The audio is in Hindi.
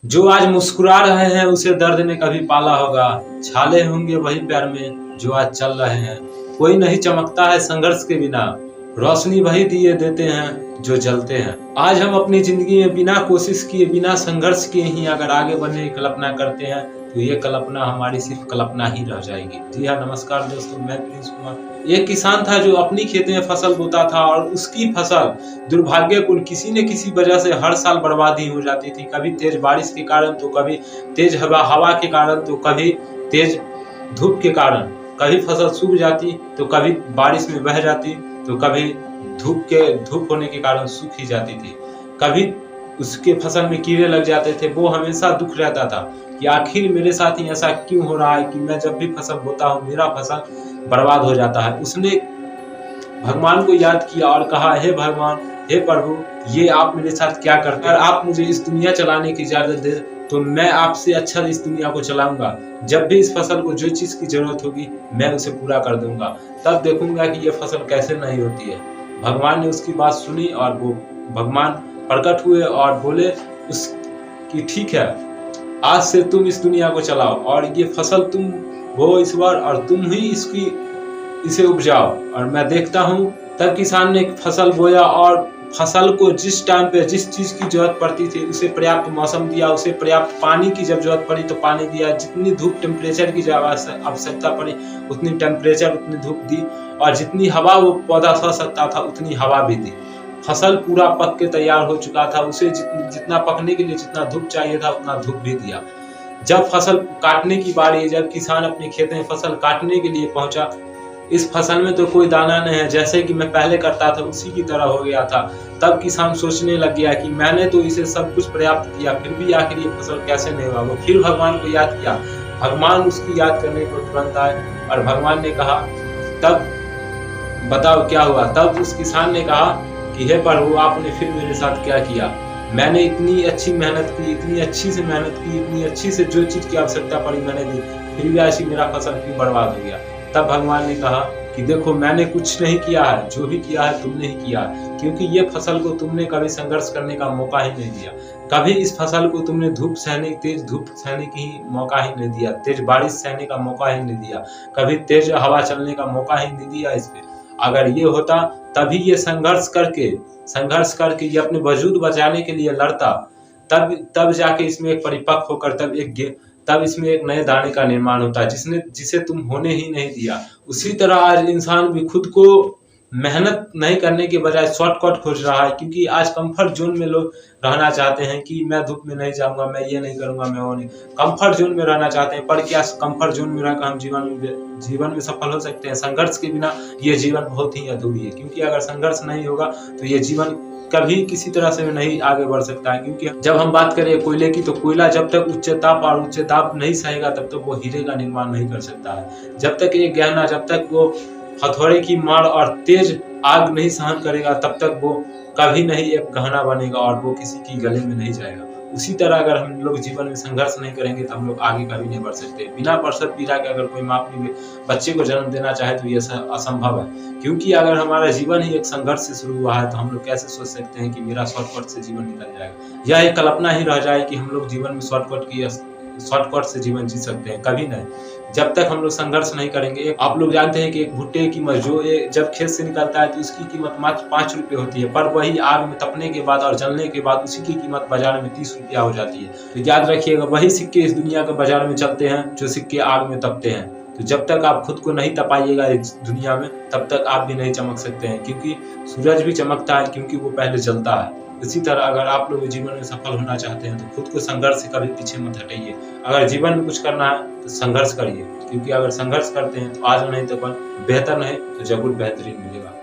जो आज मुस्कुरा रहे हैं उसे दर्द ने कभी पाला होगा। छाले होंगे वही पैर में जो आज चल रहे हैं। कोई नहीं चमकता है संघर्ष के बिना, रोशनी वही दिए देते हैं जो जलते हैं। आज हम अपनी जिंदगी में बिना कोशिश किए, बिना संघर्ष किए ही अगर आगे बढ़ने की कल्पना करते हैं तो ये कल्पना हमारी सिर्फ कल्पना ही रह जाएगी। जी हाँ, नमस्कार दोस्तों, मैं प्रिंस कुमार। एक किसान था जो अपनी खेत में फसल बोता था और उसकी फसल दुर्भाग्यपूर्ण किसी न किसी वजह से हर साल बर्बाद ही हो जाती थी। कभी तेज बारिश के कारण, तो कभी तेज हवा के कारण, तो कभी तेज धूप के कारण। कभी फसल सूख जाती तो कभी बारिश में बह जाती, तो कभी धूप होने के कारण सूख ही जाती थी। कभी उसके फसल में कीड़े लग जाते थे। वो हमेशा दुख रहता था कि आखिर मेरे साथ ही ऐसा क्यों हो रहा है कि मैं जब भी फसल बोता हूँ मेरा फसल बर्बाद हो जाता है। उसने भगवान को याद किया और कहा, हे भगवान, हे प्रभु, ये आप मेरे साथ क्या करते हैं? अगर आप मुझे इस दुनिया चलाने की इजाजत दे तो मैं आपसे अच्छा इस दुनिया को चलाऊंगा। जब भी इस फसल को जो चीज की जरूरत होगी मैं उसे पूरा कर दूंगा। तब देखूंगा कि ये फसल कैसे नहीं होती है। भगवान ने उसकी बात सुनी और वो भगवान प्रकट हुए और बोले कि ठीक है, आज से तुम इस दुनिया को चलाओ और ये फसल तुम बो इस बार और तुम ही इसे उपजाओ। और मैं देखता हूँ तब किसान ने फसल बोया और फसल को जिस टाइम पे जिस चीज की जरूरत पड़ती थी उसे पर्याप्त मौसम दिया, उसे पर्याप्त पानी की जब जरूरत पड़ी तो पानी दिया, जितनी धूप टेम्परेचर की जब आवश्यकता पड़ी उतनी टेम्परेचर उतनी धूप दी, और जितनी हवा वो पौधा सह सकता था उतनी हवा भी दी। फसल पूरा पक के तैयार हो चुका था, उसे जितना पकने के लिए जितना धूप चाहिए था उतना धूप भी दिया। जब फसल काटने की बारी, जब किसान अपने खेत में फसल काटने के लिए पहुंचा, इस फसल में तो कोई दाना नहीं है, जैसे कि मैं पहले करता था उसी की तरह हो गया था। तब किसान सोचने लग गया कि मैंने तो इसे सब कुछ पर्याप्त किया, फिर भी आखिर ये फसल कैसे नहीं हुआ। वो फिर भगवान को याद किया। भगवान उसकी याद करने को तुरंत आए और भगवान ने कहा, तब बताओ क्या हुआ। तब उस किसान ने कहा कि हे प्रभु, आपने फिर मेरे साथ क्या किया। मैंने इतनी अच्छी मेहनत की, इतनी अच्छी से मेहनत की, इतनी अच्छी से जो चीज की आवश्यकता पड़ी मैंने दी, फिर भी ऐसी मेरा फसल क्यों बर्बाद हो गया। तब भगवान ने कहा कि देखो, मैंने कुछ नहीं किया है, जो भी किया है तुमने ही किया है, क्योंकि ये फसल को तुमने कभी संघर्ष करने का मौका ही नहीं दिया। कभी इस फसल को तुमने तेज धूप सहने की मौका ही नहीं दिया, तेज बारिश सहने का मौका ही नहीं दिया, कभी तेज हवा चलने का मौका ही नहीं दिया इस पे। अगर ये होता तभी ये संघर्ष करके ये अपने वजूद बचाने के लिए लड़ता, तब जाके इसमें एक परिपक्व होकर तब इसमें एक नए दाने का निर्माण होता है जिसे तुम होने ही नहीं दिया। उसी तरह आज इंसान भी खुद को मेहनत नहीं करने के बजाय शॉर्टकट खोज रहा है, क्योंकि आज कंफर्ट जोन में लोग रहना चाहते हैं कि मैं धूप में नहीं जाऊंगा, मैं ये नहीं करूंगा, मैं वो नहीं। कंफर्ट जोन में रहना चाहते हैं, पर क्या कंफर्ट जोन में रहकर हम जीवन में सफल हो सकते हैं? संघर्ष के बिना ये जीवन बहुत ही अधूरी है, क्योंकि अगर संघर्ष नहीं होगा तो ये जीवन कभी किसी तरह से नहीं आगे बढ़ सकता है। क्योंकि जब हम बात करें कोयले की, तो कोयला जब तक उच्च ताप नहीं सहेगा तब तक वो हीरे का निर्माण नहीं कर सकता है। जब तक वो हथौड़े की मार और तेज आग नहीं सहन करेगा तब तक वो कभी नहीं एक गहना बनेगा और वो किसी की गले में नहीं जाएगा। उसी तरह अगर हम लोग जीवन में संघर्ष नहीं करेंगे तो हम लोग आगे कभी नहीं बढ़ सकते। बिना प्रसव पीड़ा के अगर कोई माँ अपने बच्चे को जन्म देना चाहे तो ये असंभव है, क्योंकि अगर हमारा जीवन ही एक संघर्ष से शुरू हुआ है तो हम लोग कैसे सोच सकते हैं कि मेरा शॉर्टकट से जीवन निकल जाएगा। यह एक कल्पना ही रह जाए कि हम लोग जीवन में शॉर्टकट से जीवन जी सकते हैं, कभी नहीं। जब तक हम लोग संघर्ष नहीं करेंगे। आप लोग जानते हैं कि एक भुट्टे की कीमत जब खेत से निकलता है तो उसकी कीमत मात्र 5 रुपए होती है, पर वही आग में तपने के बाद और जलने के बाद उसी की कीमत बाजार में 30 रुपया हो जाती है। तो याद रखिएगा, वही सिक्के इस दुनिया के बाजार में चलते हैं जो सिक्के आग में तपते हैं। तो जब तक आप खुद को नहीं तपाइएगा इस दुनिया में तब तक आप भी नहीं चमक सकते हैं, क्योंकि सूरज भी चमकता है क्योंकि वो पहले जलता है। इसी तरह अगर आप लोग जीवन में सफल होना चाहते हैं तो खुद को संघर्ष से कभी पीछे मत हटाइए। अगर जीवन में कुछ करना है तो संघर्ष करिए, क्योंकि अगर संघर्ष करते हैं तो आज नहीं तो कल बेहतर नहीं तो जरूर बेहतरीन मिलेगा।